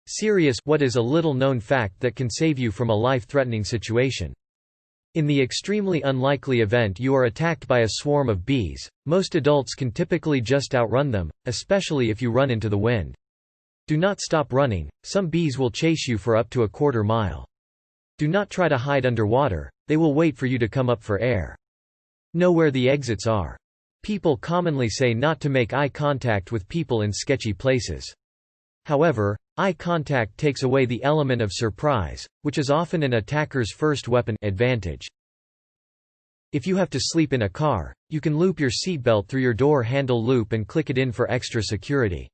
Serious what is a little-known fact that can save you from a life-threatening situation. In the extremely unlikely event you are attacked by a swarm of bees, most adults can typically just outrun them, especially if you run into the wind. Do not stop running, some bees will chase you for up to a quarter mile. Do not try to hide underwater, they will wait for you to come up for air. Know where the exits are. People commonly say not to make eye contact with people in sketchy places. However, eye contact takes away the element of surprise, which is often an attacker's first weapon advantage. If you have to sleep in a car, you can loop your seatbelt through your door handle loop and click it in for extra security.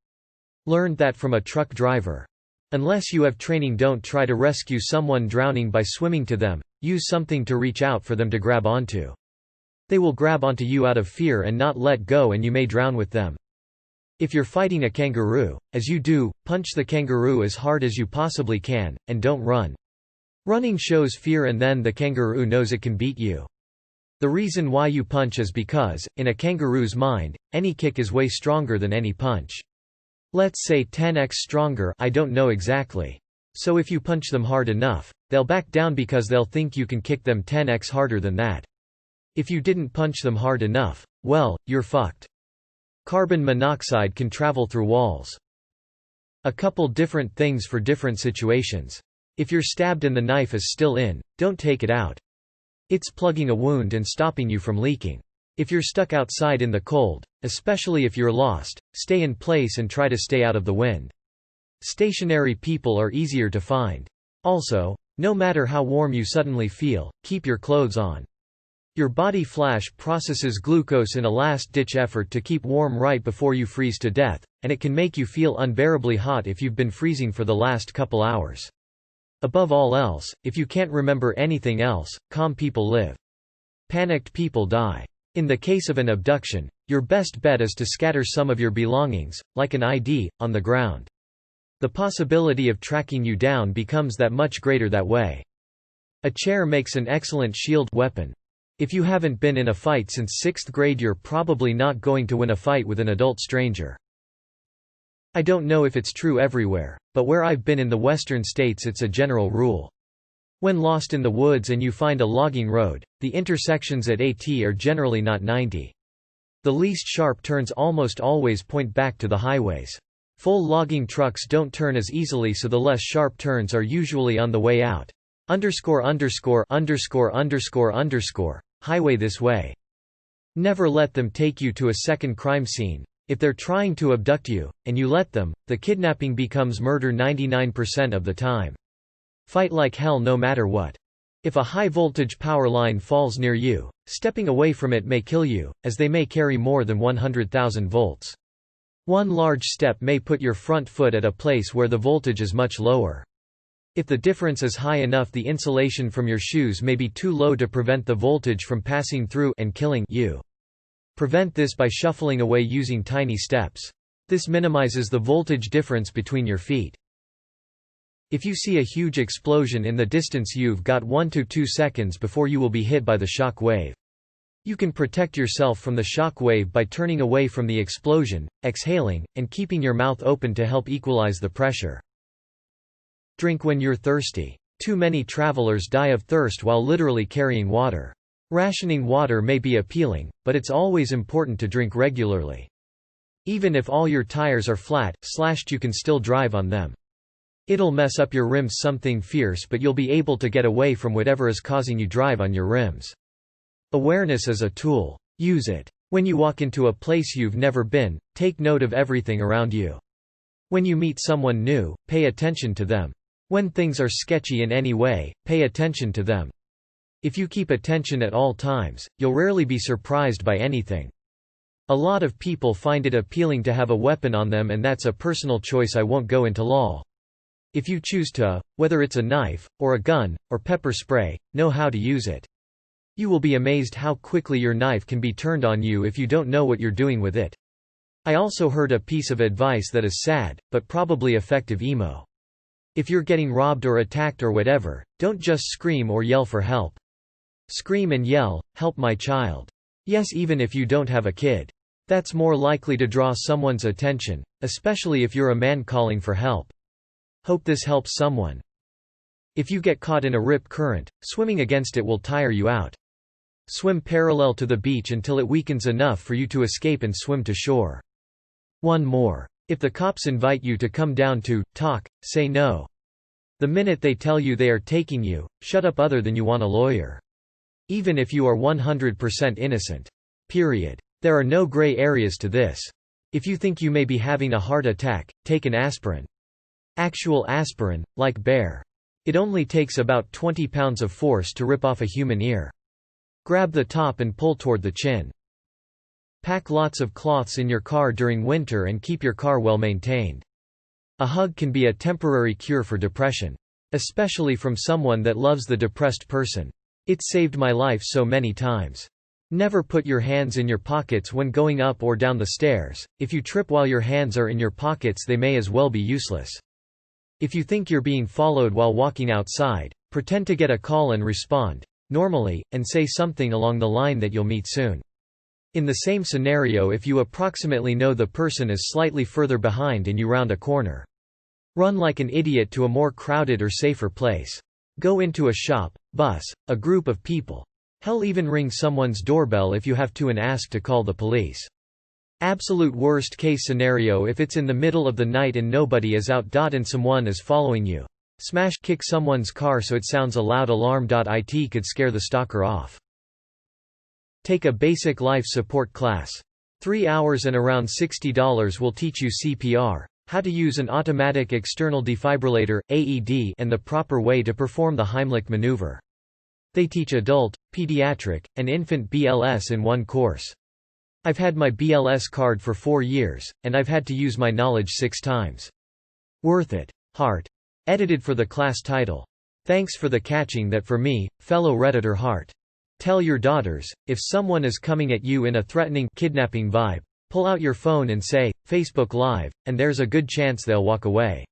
Learned that from a truck driver. Unless you have training, don't try to rescue someone drowning by swimming to them, use something to reach out for them to grab onto. They will grab onto you out of fear and not let go, and you may drown with them. If you're fighting a kangaroo, as you do, punch the kangaroo as hard as you possibly can, and don't run. Running shows fear and then the kangaroo knows it can beat you. The reason why you punch is because, in a kangaroo's mind, any kick is way stronger than any punch. Let's say 10x stronger, I don't know exactly. So if you punch them hard enough, they'll back down because they'll think you can kick them 10x harder than that. If you didn't punch them hard enough, well, you're fucked. Carbon monoxide can travel through walls. A couple different things for different situations. If you're stabbed and the knife is still in, don't take it out. It's plugging a wound and stopping you from leaking. If you're stuck outside in the cold, especially if you're lost, stay in place and try to stay out of the wind. Stationary people are easier to find. Also, no matter how warm you suddenly feel, keep your clothes on. Your body flash processes glucose in a last-ditch effort to keep warm right before you freeze to death, and it can make you feel unbearably hot if you've been freezing for the last couple hours. Above all else, if you can't remember anything else, calm people live. Panicked people die. In the case of an abduction, your best bet is to scatter some of your belongings, like an ID, on the ground. The possibility of tracking you down becomes that much greater that way. A chair makes an excellent shield weapon. If you haven't been in a fight since 6th grade, you're probably not going to win a fight with an adult stranger. I don't know if it's true everywhere, but where I've been in the western states it's a general rule. When lost in the woods and you find a logging road, the intersections at AT are generally not 90. The least sharp turns almost always point back to the highways. Full logging trucks don't turn as easily, so the less sharp turns are usually on the way out. Highway this way. Never let them take you to a second crime scene. If they're trying to abduct you, and you let them, the kidnapping becomes murder 99% of the time. Fight like hell no matter what. If a high-voltage power line falls near you, stepping away from it may kill you, as they may carry more than 100,000 volts. One large step may put your front foot at a place where the voltage is much lower. If the difference is high enough, the insulation from your shoes may be too low to prevent the voltage from passing through and killing you. Prevent this by shuffling away using tiny steps. This minimizes the voltage difference between your feet. If you see a huge explosion in the distance, you've got 1 to 2 seconds before you will be hit by the shock wave. You can protect yourself from the shock wave by turning away from the explosion, exhaling, and keeping your mouth open to help equalize the pressure. Drink when you're thirsty. Too many travelers die of thirst while literally carrying water. Rationing water may be appealing, but it's always important to drink regularly. Even if all your tires are flat, slashed, you can still drive on them. It'll mess up your rims something fierce, but you'll be able to get away from whatever is causing you drive on your rims. Awareness is a tool. Use it. When you walk into a place you've never been, take note of everything around you. When you meet someone new, pay attention to them. When things are sketchy in any way, pay attention to them. If you keep attention at all times, you'll rarely be surprised by anything. A lot of people find it appealing to have a weapon on them, and that's a personal choice I won't go into lol. If you choose to, whether it's a knife, or a gun, or pepper spray, know how to use it. You will be amazed how quickly your knife can be turned on you if you don't know what you're doing with it. I also heard a piece of advice that is sad, but probably effective emo. If you're getting robbed or attacked or whatever, don't just scream or yell for help. Scream and yell, "Help my child." Yes, even if you don't have a kid. That's more likely to draw someone's attention, especially if you're a man calling for help. Hope this helps someone. If you get caught in a rip current, swimming against it will tire you out. Swim parallel to the beach until it weakens enough for you to escape and swim to shore. One more. If the cops invite you to come down to talk, say no. The minute they tell you they are taking you, shut up other than you want a lawyer. Even if you are 100% innocent. Period. There are no gray areas to this. If you think you may be having a heart attack, take an aspirin. Actual aspirin, like Bear. It only takes about 20 pounds of force to rip off a human ear. Grab the top and pull toward the chin. Pack lots of cloths in your car during winter and keep your car well maintained. A hug can be a temporary cure for depression. Especially from someone that loves the depressed person. It's saved my life so many times. Never put your hands in your pockets when going up or down the stairs. If you trip while your hands are in your pockets, they may as well be useless. If you think you're being followed while walking outside, pretend to get a call and respond, normally, and say something along the line that you'll meet soon. In the same scenario, if you approximately know the person is slightly further behind and you round a corner. Run like an idiot to a more crowded or safer place. Go into a shop, bus, a group of people. Hell, even ring someone's doorbell if you have to and ask to call the police. Absolute worst case scenario, if it's in the middle of the night and nobody is out. And someone is following you. Smash kick someone's car so it sounds a loud alarm. It could scare the stalker off. Take a basic life support class. 3 hours and around $60 will teach you CPR, how to use an automatic external defibrillator, AED, and the proper way to perform the Heimlich maneuver. They teach adult, pediatric, and infant BLS in one course. I've had my BLS card for 4 years, and I've had to use my knowledge 6 times. Worth it. Heart. Edited for the class title. Thanks for the catching that for me, fellow Redditor Heart. Tell your daughters, if someone is coming at you in a threatening, kidnapping vibe, pull out your phone and say, Facebook Live, and there's a good chance they'll walk away.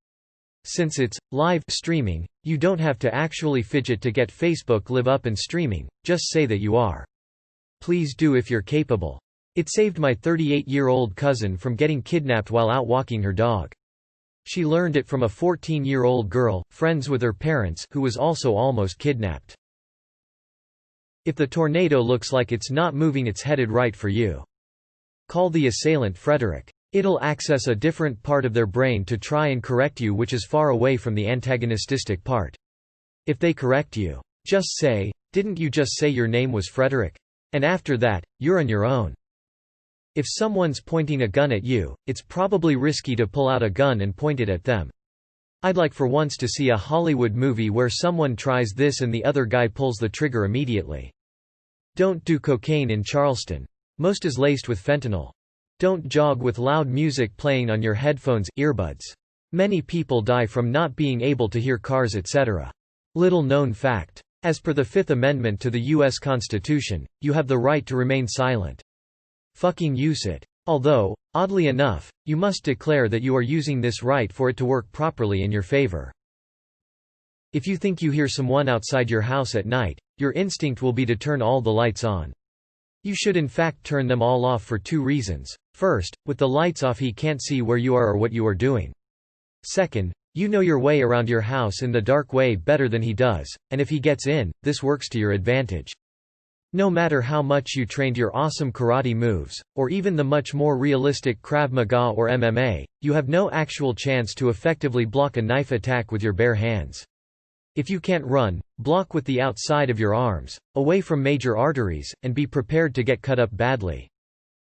Since it's live streaming, you don't have to actually fidget to get Facebook Live up and streaming, just say that you are. Please do if you're capable. It saved my 38-year-old cousin from getting kidnapped while out walking her dog. She learned it from a 14-year-old girl, friends with her parents, who was also almost kidnapped. If the tornado looks like it's not moving, it's headed right for you. Call the assailant Frederick. It'll access a different part of their brain to try and correct you, which is far away from the antagonistic part. If they correct you, just say, "Didn't you just say your name was Frederick?" And after that, you're on your own. If someone's pointing a gun at you, it's probably risky to pull out a gun and point it at them. I'd like for once to see a Hollywood movie where someone tries this and the other guy pulls the trigger immediately. Don't do cocaine in Charleston. Most is laced with fentanyl. Don't jog with loud music playing on your headphones, earbuds. Many people die from not being able to hear cars, etc. Little known fact. As per the Fifth Amendment to the U.S. Constitution, you have the right to remain silent. Fucking use it. Although, oddly enough, you must declare that you are using this right for it to work properly in your favor. If you think you hear someone outside your house at night, your instinct will be to turn all the lights on. You should in fact turn them all off for 2 reasons. First, with the lights off he can't see where you are or what you are doing. Second, you know your way around your house in the dark way better than he does, and if he gets in, this works to your advantage. No matter how much you trained your awesome karate moves, or even the much more realistic Krav Maga or MMA, you have no actual chance to effectively block a knife attack with your bare hands. If you can't run, block with the outside of your arms, away from major arteries, and be prepared to get cut up badly.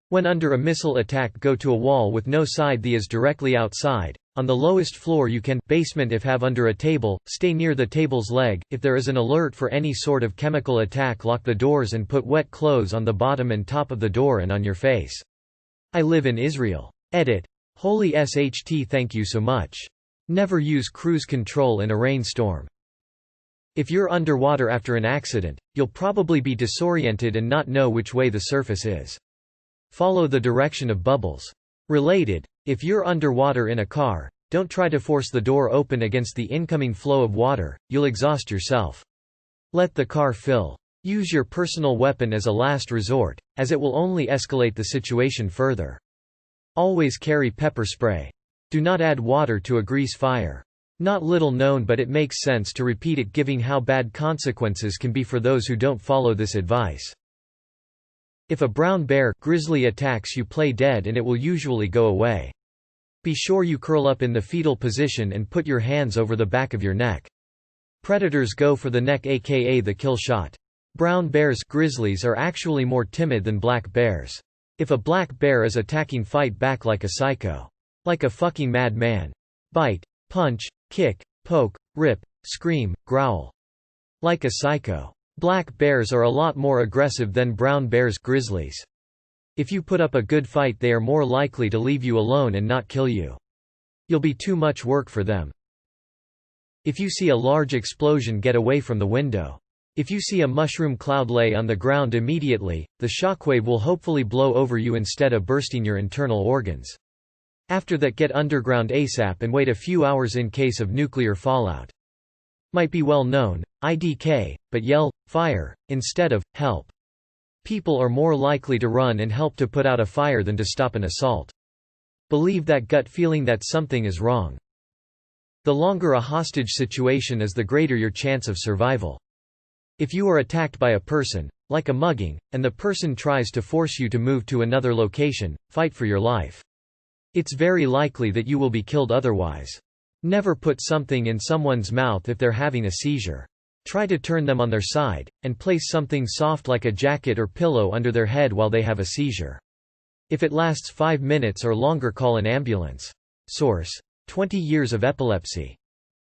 When under a missile attack, go to a wall with no side that is directly outside. On the lowest floor you can, basement if have under a table, stay near the table's leg. If there is an alert for any sort of chemical attack, lock the doors and put wet clothes on the bottom and top of the door and on your face. I live in Israel. Edit. Holy SHT, thank you so much. Never use cruise control in a rainstorm. If you're underwater after an accident, you'll probably be disoriented and not know which way the surface is. Follow the direction of bubbles. Related, if you're underwater in a car, don't try to force the door open against the incoming flow of water, you'll exhaust yourself. Let the car fill. Use your personal weapon as a last resort, as it will only escalate the situation further. Always carry pepper spray. Do not add water to a grease fire. Not little known, but it makes sense to repeat it given how bad consequences can be for those who don't follow this advice. If a brown bear grizzly attacks you, play dead and it will usually go away. Be sure you curl up in the fetal position and put your hands over the back of your neck. Predators go for the neck, aka the kill shot. Brown bears grizzlies are actually more timid than black bears. If a black bear is attacking, fight back like a psycho. Like a fucking madman. Bite, punch, kick, poke, rip, scream, growl. Like a psycho. Black bears are a lot more aggressive than brown bears grizzlies. If you put up a good fight, they are more likely to leave you alone and not kill you. You'll be too much work for them. If you see a large explosion, get away from the window. If you see a mushroom cloud, lay on the ground immediately. The shockwave will hopefully blow over you instead of bursting your internal organs. After that, get underground ASAP and wait a few hours in case of nuclear fallout. Might be well known, IDK, but yell, fire, instead of, help. People are more likely to run and help to put out a fire than to stop an assault. Believe that gut feeling that something is wrong. The longer a hostage situation is, the greater your chance of survival. If you are attacked by a person, like a mugging, and the person tries to force you to move to another location, fight for your life. It's very likely that you will be killed otherwise. Never put something in someone's mouth if they're having a seizure. Try to turn them on their side, and place something soft like a jacket or pillow under their head while they have a seizure. If it lasts 5 minutes or longer, call an ambulance. Source: 20 Years of Epilepsy.